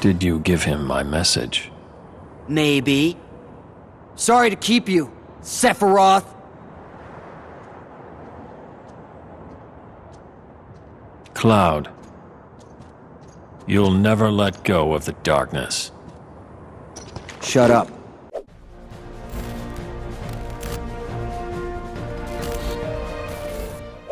Did you give him my message? Maybe. Sorry to keep you, Sephiroth. Cloud. You'll never let go of the darkness. Shut up.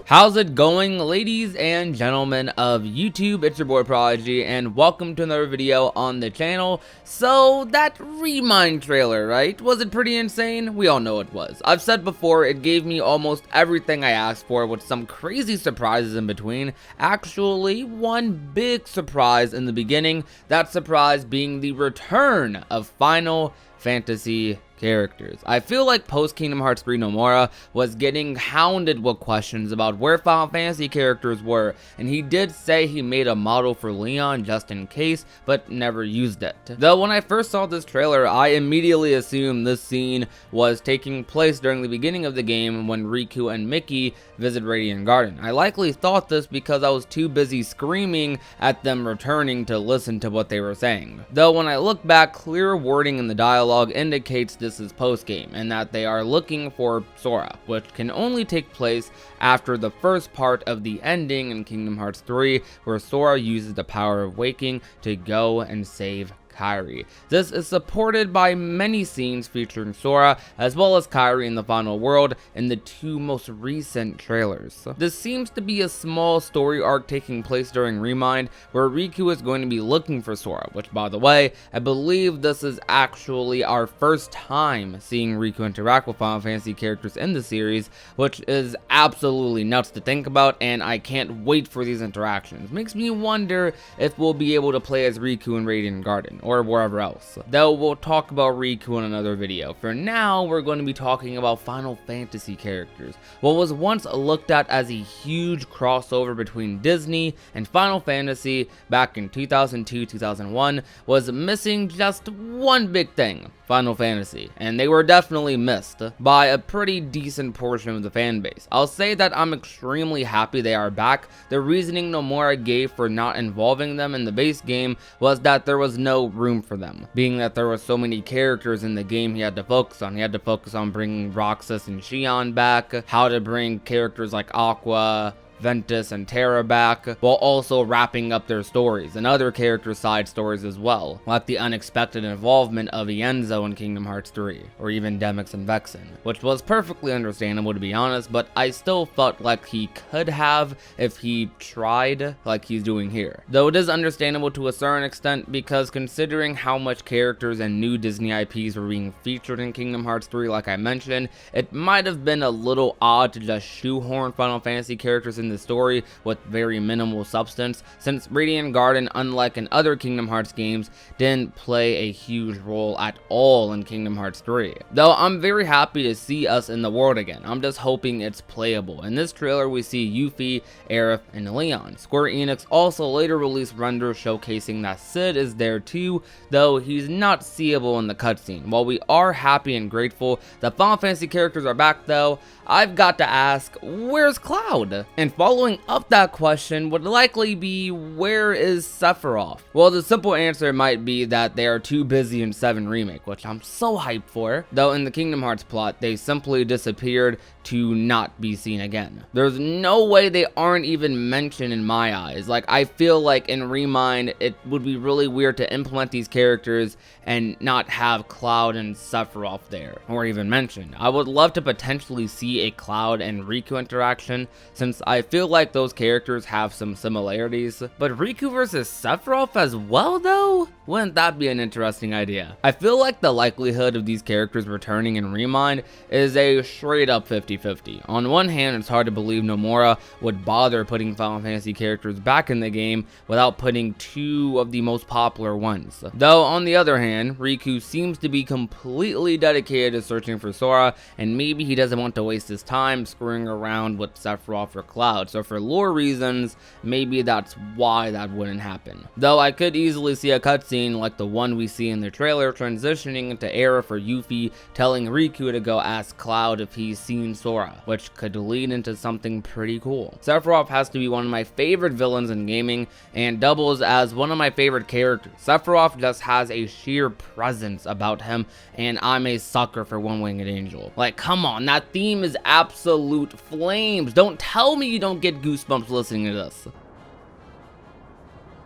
How's it going, ladies and gentlemen of YouTube? It's your boy Prodigy, and welcome to another video on the channel. So, that ReMIND trailer, right? Was it pretty insane? We all know it was. I've said before, it gave me almost everything I asked for, with some crazy surprises in between. Actually, one big surprise in the beginning, that surprise being the return of Final Fantasy characters. I feel like post Kingdom Hearts 3 Nomura was getting hounded with questions about where Final Fantasy characters were, and he did say he made a model for Leon just in case, but never used it. Though when I first saw this trailer, I immediately assumed this scene was taking place during the beginning of the game when Riku and Mickey visit Radiant Garden. I likely thought this because I was too busy screaming at them returning to listen to what they were saying. Though when I look back, clear wording in the dialogue indicates this is post-game, and that they are looking for Sora, which can only take place after the first part of the ending in Kingdom Hearts 3, where Sora uses the power of waking to go and save Kairi. This is supported by many scenes featuring Sora as well as Kairi in the final world in the two most recent trailers. This seems to be a small story arc taking place during ReMIND, where Riku is going to be looking for Sora, which, by the way, I believe this is actually our first time seeing Riku interact with Final Fantasy characters in the series, which is absolutely nuts to think about, and I can't wait for these interactions. Makes me wonder if we'll be able to play as Riku in Radiant Garden, or wherever else. Though we'll talk about Riku in another video. For now, we're going to be talking about Final Fantasy characters. What was once looked at as a huge crossover between Disney and Final Fantasy back in 2002-2001 was missing just one big thing: Final Fantasy, and they were definitely missed by a pretty decent portion of the fan base. I'll say that I'm extremely happy they are back. The reasoning Nomura gave for not involving them in the base game was that there was no room for them, being that there were so many characters in the game he had to focus on. He had to focus on bringing Roxas and Xion back, how to bring characters like Aqua, Ventus, and Terra back, while also wrapping up their stories and other character side stories as well, like the unexpected involvement of Ienzo in Kingdom Hearts 3, or even Demyx and Vexen, which was perfectly understandable, to be honest, but I still felt like he could have if he tried like he's doing here. Though it is understandable to a certain extent, because considering how much characters and new Disney IPs were being featured in Kingdom Hearts 3, like I mentioned, it might have been a little odd to just shoehorn Final Fantasy characters in the story with very minimal substance, since Radiant Garden, unlike in other Kingdom Hearts games, didn't play a huge role at all in Kingdom Hearts 3. Though I'm very happy to see us in the world again. I'm just hoping it's playable. In this trailer, we see Yuffie, Aerith, and Leon. Square Enix also later released renders showcasing that Sid is there too, though he's not seeable in the cutscene. While we are happy and grateful that Final Fantasy characters are back, though, I've got to ask, where's Cloud? And following up that question would likely be, where is Sephiroth? Well, the simple answer might be that they are too busy in 7 Remake, which I'm so hyped for. Though in the Kingdom Hearts plot, they simply disappeared to not be seen again. There's no way they aren't even mentioned in my eyes. Like, I feel like in ReMIND, it would be really weird to implement these characters and not have Cloud and Sephiroth there, or even mentioned. I would love to potentially see a Cloud and Riku interaction, since I feel like those characters have some similarities. But Riku versus Sephiroth as well, though? Wouldn't that be an interesting idea? I feel like the likelihood of these characters returning in ReMIND is a straight up 50-50. On one hand, it's hard to believe Nomura would bother putting Final Fantasy characters back in the game without putting 2 of the most popular ones. Though on the other hand, Riku seems to be completely dedicated to searching for Sora, and maybe he doesn't want to waste his time screwing around with Sephiroth or Cloud. Cloud, so for lore reasons, maybe that's why that wouldn't happen. Though I could easily see a cutscene like the one we see in the trailer transitioning into Aerith or Yuffie telling Riku to go ask Cloud if he's seen Sora, which could lead into something pretty cool. Sephiroth has to be one of my favorite villains in gaming and doubles as one of my favorite characters. Sephiroth just has a sheer presence about him, and I'm a sucker for One-Winged Angel. Like, come on, that theme is absolute flames. Don't tell me you don't get goosebumps listening to this.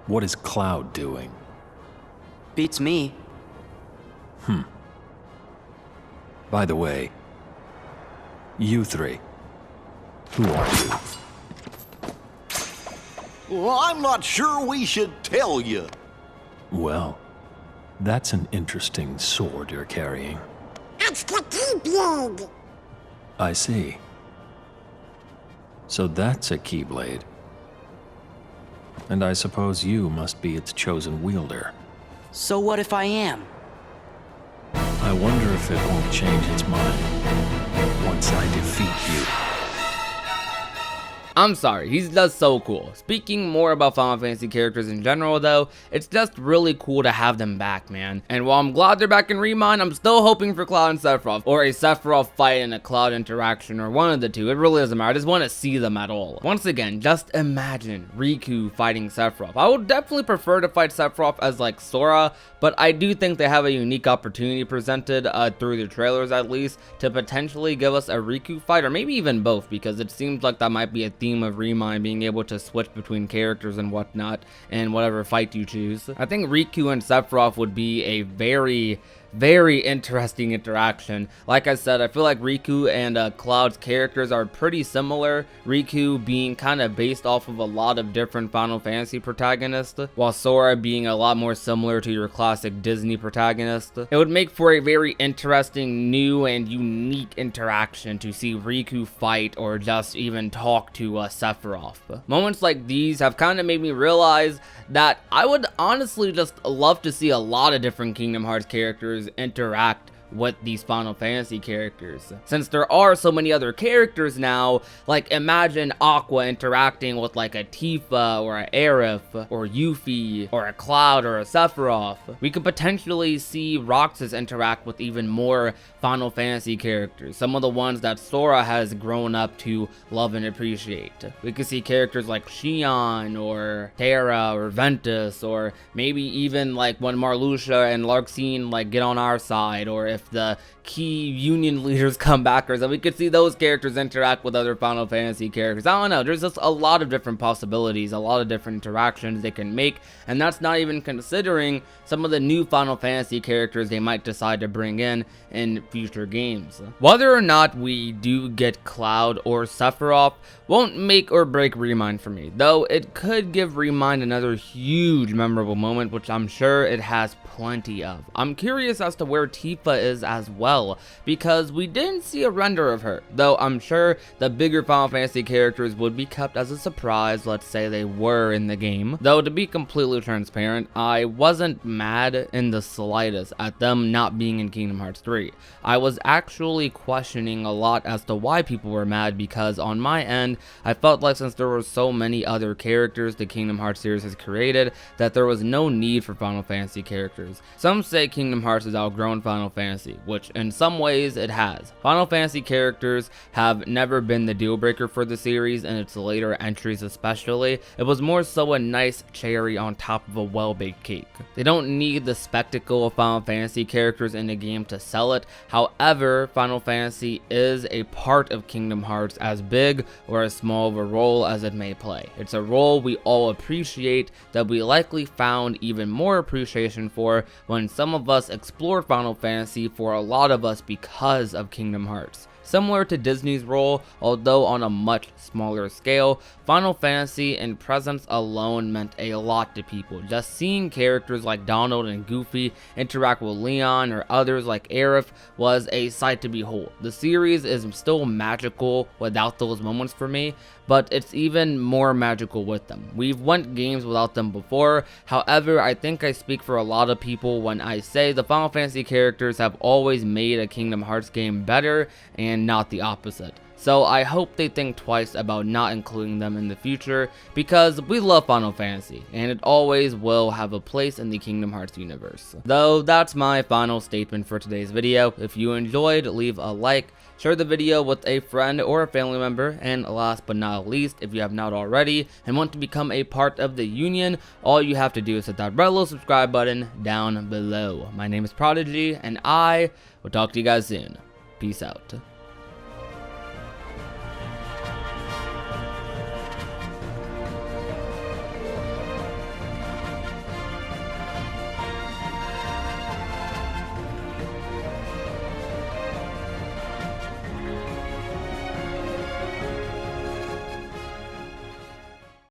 What is Cloud doing? Beats me. By the way, you three, who are you? Well, I'm not sure we should tell you. Well, that's an interesting sword you're carrying. It's the Keyblade. I see. So that's a Keyblade. And I suppose you must be its chosen wielder. So what if I am? I wonder if it won't change its mind once I defeat you. I'm sorry, he's just so cool. Speaking more about Final Fantasy characters in general though, it's just really cool to have them back, man. And while I'm glad they're back in ReMIND, I'm still hoping for Cloud and Sephiroth, or a Sephiroth fight and a Cloud interaction, or one of the two. It really doesn't matter, I just want to see them at all. Once again, just imagine Riku fighting Sephiroth. I would definitely prefer to fight Sephiroth as like Sora, but I do think they have a unique opportunity presented through the trailers at least, to potentially give us a Riku fight, or maybe even both, because it seems like that might be a theme of ReMIND, being able to switch between characters and whatnot in whatever fight you choose. I think Riku and Sephiroth would be a very interesting interaction. Like I said, I feel like Riku and Cloud's characters are pretty similar, Riku being kind of based off of a lot of different Final Fantasy protagonists, while Sora being a lot more similar to your classic Disney protagonist. It would make for a very interesting, new, and unique interaction to see Riku fight or just even talk to Sephiroth. Moments like these have kind of made me realize that I would honestly just love to see a lot of different Kingdom Hearts characters interact with these Final Fantasy characters. Since there are so many other characters now, like imagine Aqua interacting with like a Tifa or a Aerith or Yuffie or a Cloud or a Sephiroth. We could potentially see Roxas interact with even more Final Fantasy characters, some of the ones that Sora has grown up to love and appreciate. We could see characters like Xion or Terra or Ventus, or maybe even like when Marluxia and Larxene like get on our side, or if the key Union leaders come back or something, we could see those characters interact with other Final Fantasy characters. I don't know, there's just a lot of different possibilities, a lot of different interactions they can make, and that's not even considering some of the new Final Fantasy characters they might decide to bring in future games. Whether or not we do get Cloud or Sephiroth won't make or break ReMIND for me, though it could give ReMIND another huge memorable moment, which I'm sure it has plenty of. I'm curious as to where Tifa is as well, because we didn't see a render of her, though I'm sure the bigger Final Fantasy characters would be kept as a surprise, let's say they were in the game. Though to be completely transparent, I wasn't mad in the slightest at them not being in Kingdom Hearts 3. I was actually questioning a lot as to why people were mad, because on my end, I felt like since there were so many other characters the Kingdom Hearts series has created, that there was no need for Final Fantasy characters. Some say Kingdom Hearts has outgrown Final Fantasy, which in some ways it has. Final Fantasy characters have never been the deal breaker for the series, and its later entries especially. It was more so a nice cherry on top of a well-baked cake. They don't need the spectacle of Final Fantasy characters in the game to sell it. However, Final Fantasy is a part of Kingdom Hearts, as big or as small of a role as it may play. It's a role we all appreciate, that we likely found even more appreciation for when some of us explored Final Fantasy, for a lot of us because of Kingdom Hearts. Similar to Disney's role, although on a much smaller scale, Final Fantasy in presence alone meant a lot to people. Just seeing characters like Donald and Goofy interact with Leon or others like Aerith was a sight to behold. The series is still magical without those moments for me, but it's even more magical with them. We've went games without them before. However, I think I speak for a lot of people when I say the Final Fantasy characters have always made a Kingdom Hearts game better, and not the opposite. So I hope they think twice about not including them in the future, because we love Final Fantasy, and it always will have a place in the Kingdom Hearts universe. Though that's my final statement for today's video. If you enjoyed, leave a like, share the video with a friend or a family member, and last but not least, if you have not already and want to become a part of the union, all you have to do is hit that red little subscribe button down below. My name is Prodigy, and I will talk to you guys soon. Peace out.